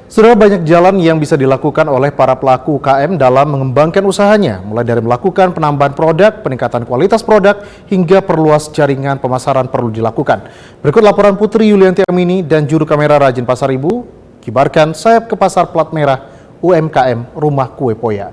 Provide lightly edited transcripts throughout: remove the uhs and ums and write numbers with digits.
Sudah banyak jalan yang bisa dilakukan oleh para pelaku UKM dalam mengembangkan usahanya, mulai dari melakukan penambahan produk, peningkatan kualitas produk, hingga perluas jaringan pemasaran perlu dilakukan. Berikut laporan Putri Yulianti Amini dan juru kamera Rajin Pasar Ibu, kibarkan sayap ke pasar plat merah UMKM Rumah Kue Poya.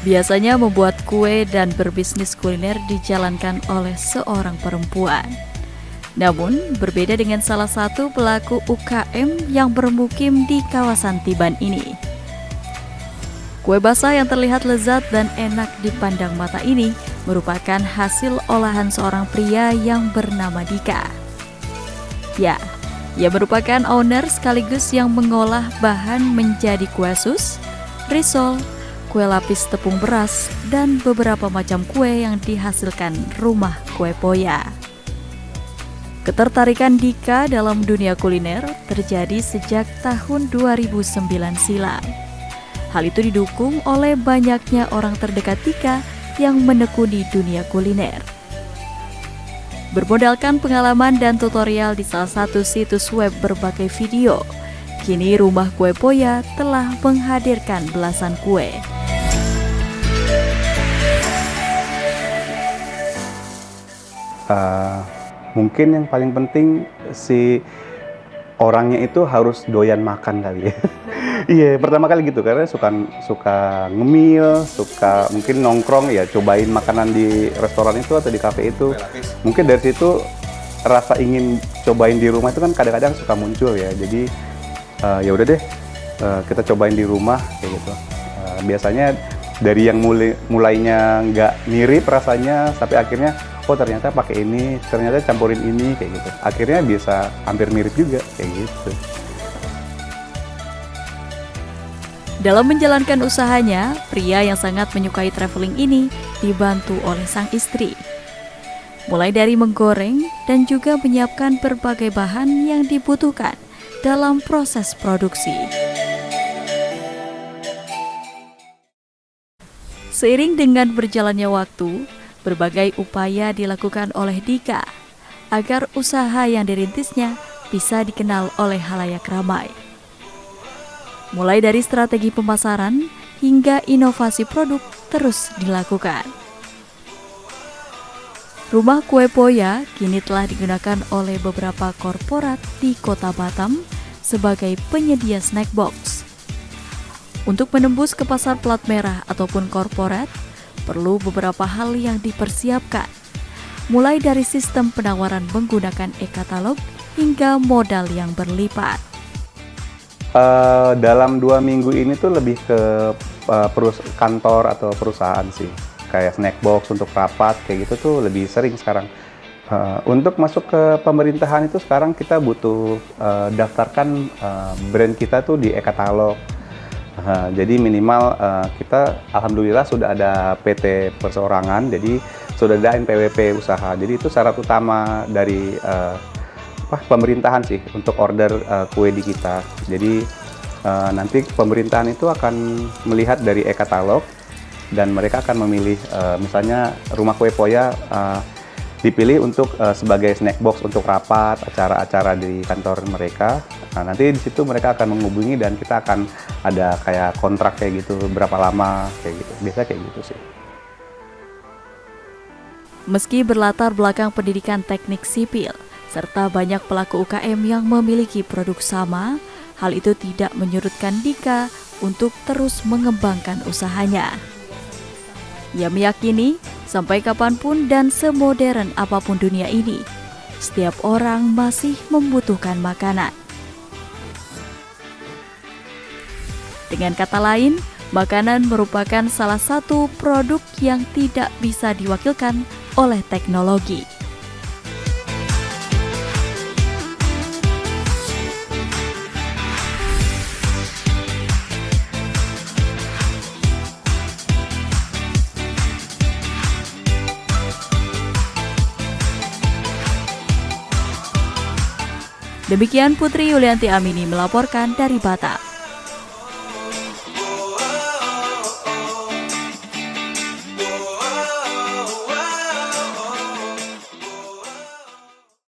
Biasanya membuat kue dan berbisnis kuliner dijalankan oleh seorang perempuan. Namun, berbeda dengan salah satu pelaku UKM yang bermukim di kawasan Tiban ini. Kue basah yang terlihat lezat dan enak dipandang mata ini merupakan hasil olahan seorang pria yang bernama Dika. Ya, ia merupakan owner sekaligus yang mengolah bahan menjadi kue sus, risol, kue lapis tepung beras, dan beberapa macam kue yang dihasilkan Rumah Kue Poya. Ketertarikan Dika dalam dunia kuliner terjadi sejak tahun 2009 silam. Hal itu didukung oleh banyaknya orang terdekat Dika yang menekuni dunia kuliner. Bermodalkan pengalaman dan tutorial di salah satu situs web berbagai video, kini Rumah Kue Poya telah menghadirkan belasan kue. Mungkin yang paling penting si orangnya itu harus doyan makan kali ya. Iya, pertama kali gitu karena suka ngemil, suka mungkin nongkrong ya, cobain makanan di restoran itu atau di kafe itu. Mungkin dari situ rasa ingin cobain di rumah itu kan kadang-kadang suka muncul ya. Jadi ya udah deh, kita cobain di rumah kayak gitu. Biasanya dari yang mulainya nggak mirip rasanya sampai akhirnya oh ternyata pakai ini, ternyata campurin ini kayak gitu. Akhirnya bisa hampir mirip juga kayak gitu. Dalam menjalankan usahanya, pria yang sangat menyukai traveling ini dibantu oleh sang istri. Mulai dari menggoreng dan juga menyiapkan berbagai bahan yang dibutuhkan dalam proses produksi. Seiring dengan berjalannya waktu, berbagai upaya dilakukan oleh Dika agar usaha yang dirintisnya bisa dikenal oleh halayak ramai. Mulai dari strategi pemasaran hingga inovasi produk terus dilakukan. Rumah Kue Poya kini telah digunakan oleh beberapa korporat di Kota Batam sebagai penyedia snack box. Untuk menembus ke pasar plat merah ataupun korporat, perlu beberapa hal yang dipersiapkan, mulai dari sistem penawaran menggunakan e-katalog hingga modal yang berlipat. Dalam 2 minggu ini tuh lebih ke kantor atau perusahaan sih, kayak snack box untuk rapat kayak gitu tuh lebih sering sekarang. Untuk masuk ke pemerintahan itu sekarang kita butuh daftarkan brand kita tuh di e-katalog. Jadi minimal kita alhamdulillah sudah ada PT perseorangan, jadi sudah ada NPWP usaha. Jadi itu syarat utama dari pemerintahan sih untuk order kue di kita. Jadi nanti pemerintahan itu akan melihat dari e-katalog dan mereka akan memilih misalnya Rumah Kue Poya dipilih untuk sebagai snack box untuk rapat, acara-acara di kantor mereka. Nah, nanti di situ mereka akan menghubungi dan kita akan ada kayak kontrak kayak gitu, berapa lama kayak gitu. Biasa kayak gitu sih. Meski berlatar belakang pendidikan teknik sipil, serta banyak pelaku UKM yang memiliki produk sama, hal itu tidak menyurutkan Dika untuk terus mengembangkan usahanya. Ia meyakini, sampai kapanpun dan semodern apapun dunia ini, setiap orang masih membutuhkan makanan. Dengan kata lain, makanan merupakan salah satu produk yang tidak bisa diwakilkan oleh teknologi. Demikian Putri Yulianti Amini melaporkan dari Batam.